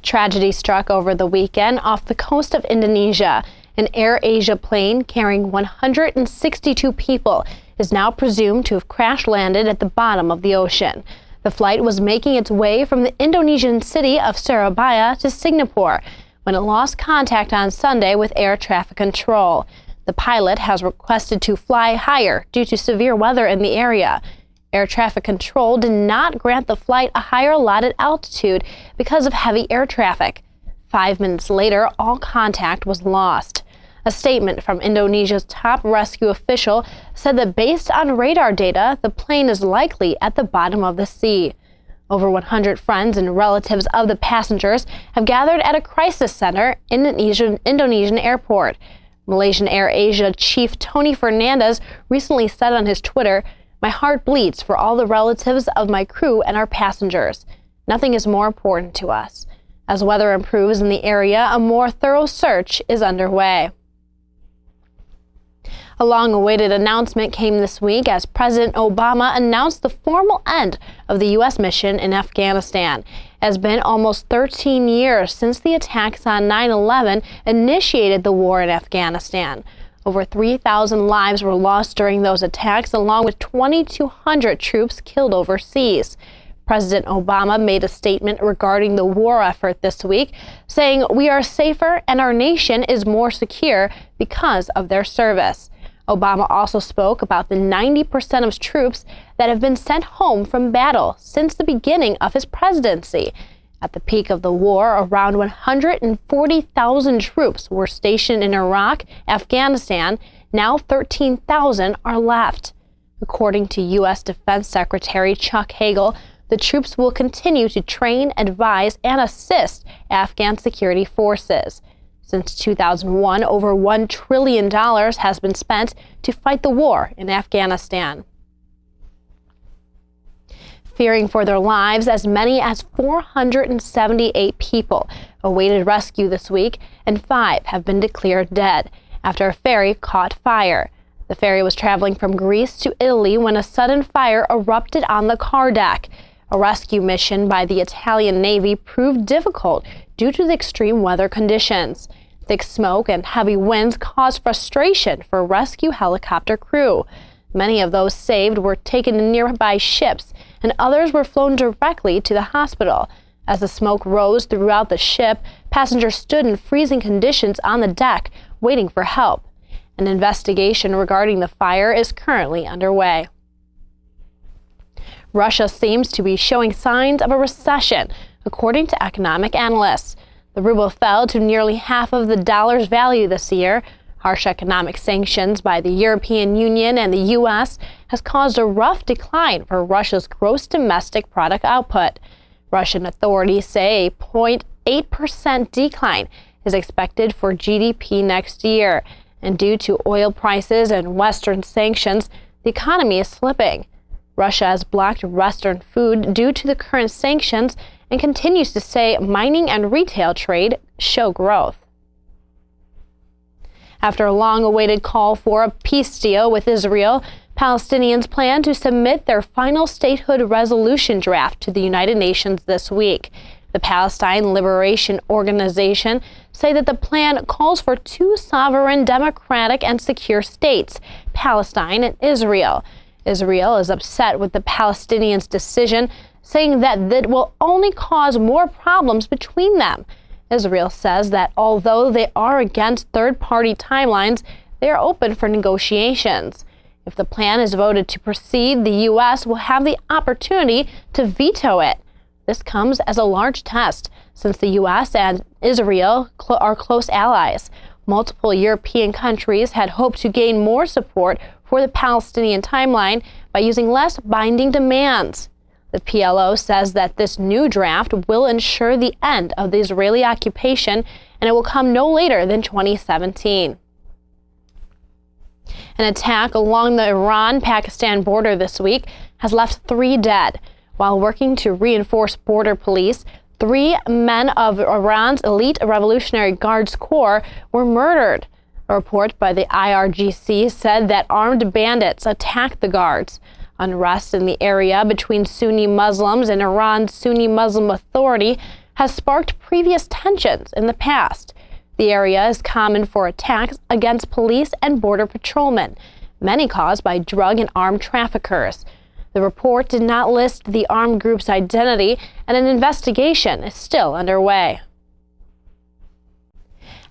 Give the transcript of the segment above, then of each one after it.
Tragedy struck over the weekend off the coast of Indonesia. An Air Asia plane carrying 162 people is now presumed to have crash-landed at the bottom of the ocean. The flight was making its way from the Indonesian city of Surabaya to Singapore when it lost contact on Sunday with air traffic control. The pilot has requested to fly higher due to severe weather in the area. Air traffic control did not grant the flight a higher allotted altitude because of heavy air traffic. 5 minutes later, all contact was lost. A statement from Indonesia's top rescue official said that based on radar data, the plane is likely at the bottom of the sea. Over 100 friends and relatives of the passengers have gathered at a crisis center in an Indonesian airport. Malaysian Air Asia Chief Tony Fernandez recently said on his Twitter, "My heart bleeds for all the relatives of my crew and our passengers. Nothing is more important to us." As weather improves in the area, a more thorough search is underway. A long-awaited announcement came this week as President Obama announced the formal end of the U.S. mission in Afghanistan. It has been almost 13 years since the attacks on 9/11 initiated the war in Afghanistan. Over 3,000 lives were lost during those attacks, along with 2,200 troops killed overseas. President Obama made a statement regarding the war effort this week, saying, "We are safer and our nation is more secure because of their service." Obama also spoke about the 90% of troops that have been sent home from battle since the beginning of his presidency. At the peak of the war, around 140,000 troops were stationed in Iraq, Afghanistan. Now 13,000 are left. According to U.S. Defense Secretary Chuck Hagel, the troops will continue to train, advise, and assist Afghan security forces. Since 2001, over $1 trillion has been spent to fight the war in Afghanistan. Fearing for their lives, as many as 478 people awaited rescue this week, and 5 have been declared dead after a ferry caught fire. The ferry was traveling from Greece to Italy when a sudden fire erupted on the car deck. A rescue mission by the Italian Navy proved difficult due to the extreme weather conditions. Thick smoke and heavy winds caused frustration for rescue helicopter crew. Many of those saved were taken to nearby ships, and others were flown directly to the hospital. As the smoke rose throughout the ship, passengers stood in freezing conditions on the deck, waiting for help. An investigation regarding the fire is currently underway. Russia seems to be showing signs of a recession, according to economic analysts. The ruble fell to nearly half of the dollar's value this year. Harsh economic sanctions by the European Union and the U.S. has caused a rough decline for Russia's gross domestic product output. Russian authorities say a 0.8% decline is expected for GDP next year. And due to oil prices and Western sanctions, the economy is slipping. Russia has blocked Western food due to the current sanctions and continues to say mining and retail trade show growth. After a long-awaited call for a peace deal with Israel, Palestinians plan to submit their final statehood resolution draft to the United Nations this week. The Palestine Liberation Organization say that the plan calls for 2 sovereign, democratic, and secure states, Palestine and Israel. Israel is upset with the Palestinians' decision, saying that it will only cause more problems between them. Israel says that although they are against third-party timelines, they are open for negotiations. If the plan is voted to proceed, the U.S. will have the opportunity to veto it. This comes as a large test, since the U.S. and Israel are close allies. Multiple European countries had hoped to gain more support for the Palestinian timeline by using less binding demands. The PLO says that this new draft will ensure the end of the Israeli occupation, and it will come no later than 2017. An attack along the Iran-Pakistan border this week has left 3 dead. While working to reinforce border police, 3 men of Iran's elite Revolutionary Guards Corps were murdered. A report by the IRGC said that armed bandits attacked the guards. Unrest in the area between Sunni Muslims and Iran's Sunni Muslim Authority has sparked previous tensions in the past. The area is common for attacks against police and border patrolmen, many caused by drug and armed traffickers. The report did not list the armed group's identity, and an investigation is still underway.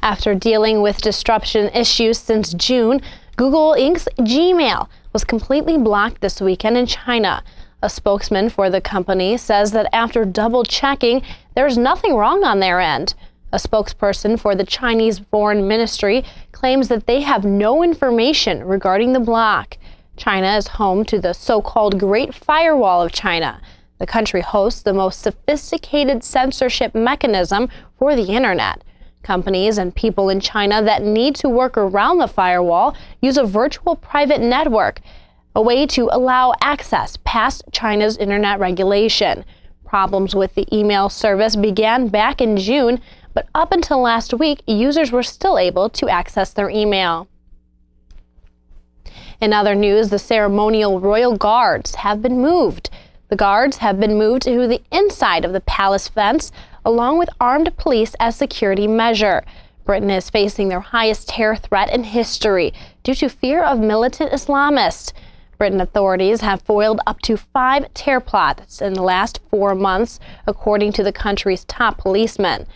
After dealing with disruption issues since June, Google Inc.'s Gmail was completely blocked this weekend in China. A spokesman for the company says that after double-checking, there's nothing wrong on their end. A spokesperson for the Chinese Foreign Ministry claims that they have no information regarding the block. China is home to the so-called Great Firewall of China. The country hosts the most sophisticated censorship mechanism for the internet. Companies and people in China that need to work around the firewall use a virtual private network, a way to allow access past China's internet regulation. Problems with the email service began back in June, but up until last week, users were still able to access their email. In other news, the ceremonial royal guards have been moved. The guards have been moved to the inside of the palace fence, along with armed police as security measure. Britain is facing their highest terror threat in history due to fear of militant Islamists. Britain authorities have foiled up to 5 terror plots in the last 4 months, according to the country's top policemen.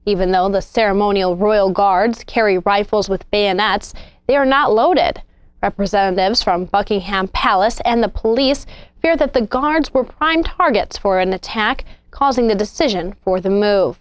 Even though the ceremonial royal guards carry rifles with bayonets, they are not loaded. Representatives from Buckingham Palace and the police fear that the guards were prime targets for an attack, causing the decision for the move.